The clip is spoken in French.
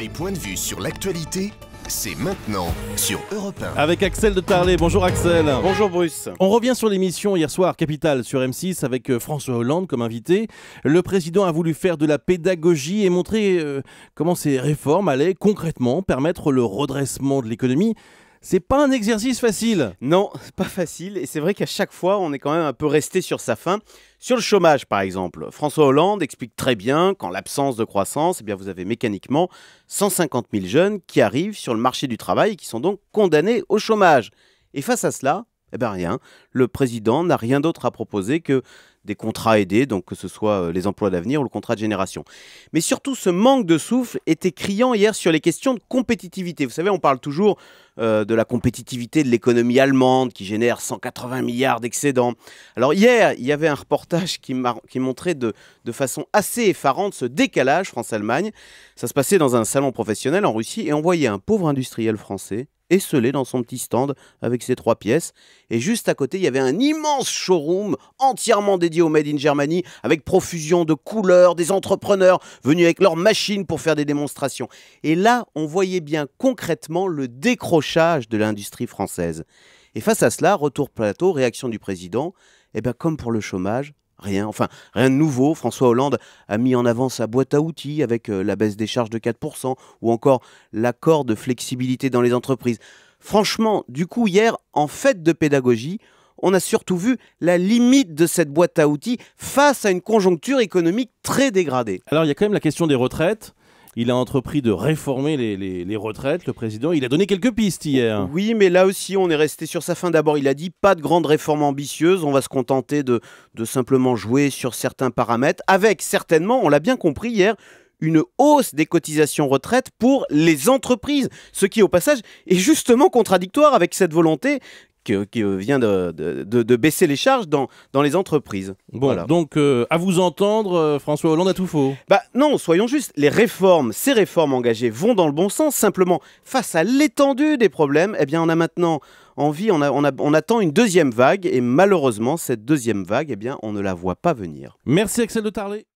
Les points de vue sur l'actualité, c'est maintenant sur Europe 1. Avec Axel de Tarlet. Bonjour Axel. Bonjour Bruce. On revient sur l'émission hier soir, Capital sur M6 avec François Hollande comme invité. Le président a voulu faire de la pédagogie et montrer comment ces réformes allaient concrètement permettre le redressement de l'économie. C'est pas un exercice facile. Non, c'est pas facile et c'est vrai qu'à chaque fois on est quand même un peu resté sur sa faim. Sur le chômage par exemple, François Hollande explique très bien qu'en l'absence de croissance, eh bien, vous avez mécaniquement 150 000 jeunes qui arrivent sur le marché du travail et qui sont donc condamnés au chômage. Et face à cela, eh bien rien. Le président n'a rien d'autre à proposer que des contrats aidés, donc que ce soit les emplois d'avenir ou le contrat de génération. Mais surtout, ce manque de souffle était criant hier sur les questions de compétitivité. Vous savez, on parle toujours de la compétitivité de l'économie allemande qui génère 180 milliards d'excédents. Alors hier, il y avait un reportage qui montrait de façon assez effarante ce décalage France-Allemagne. Ça se passait dans un salon professionnel en Russie et on voyait un pauvre industriel français esselé dans son petit stand avec ses 3 pièces. Et juste à côté, il y avait un immense showroom entièrement dédié au Made in Germany avec profusion de couleurs, des entrepreneurs venus avec leurs machines pour faire des démonstrations. Et là, on voyait bien concrètement le décrochage de l'industrie française. Et face à cela, retour plateau, réaction du président, et bien comme pour le chômage, rien de nouveau. François Hollande a mis en avant sa boîte à outils avec la baisse des charges de 4% ou encore l'accord de flexibilité dans les entreprises. Franchement, du coup, hier, en fait de pédagogie, on a surtout vu la limite de cette boîte à outils face à une conjoncture économique très dégradée. Alors, il y a quand même la question des retraites. Il a entrepris de réformer les retraites, le président. Il a donné quelques pistes hier. Oui, mais là aussi, on est resté sur sa faim. D'abord, il a dit pas de grandes réformes ambitieuses. On va se contenter de simplement jouer sur certains paramètres, avec certainement, on l'a bien compris hier, une hausse des cotisations retraite pour les entreprises. Ce qui, au passage, est justement contradictoire avec cette volonté qui vient de baisser les charges dans les entreprises. Bon, voilà. Donc, à vous entendre, François Hollande a tout faux. Non, soyons justes, ces réformes engagées vont dans le bon sens. Simplement, face à l'étendue des problèmes, eh bien, on a maintenant envie, on attend une deuxième vague. Et malheureusement, cette deuxième vague, eh bien, on ne la voit pas venir. Merci Axel de Tarlet.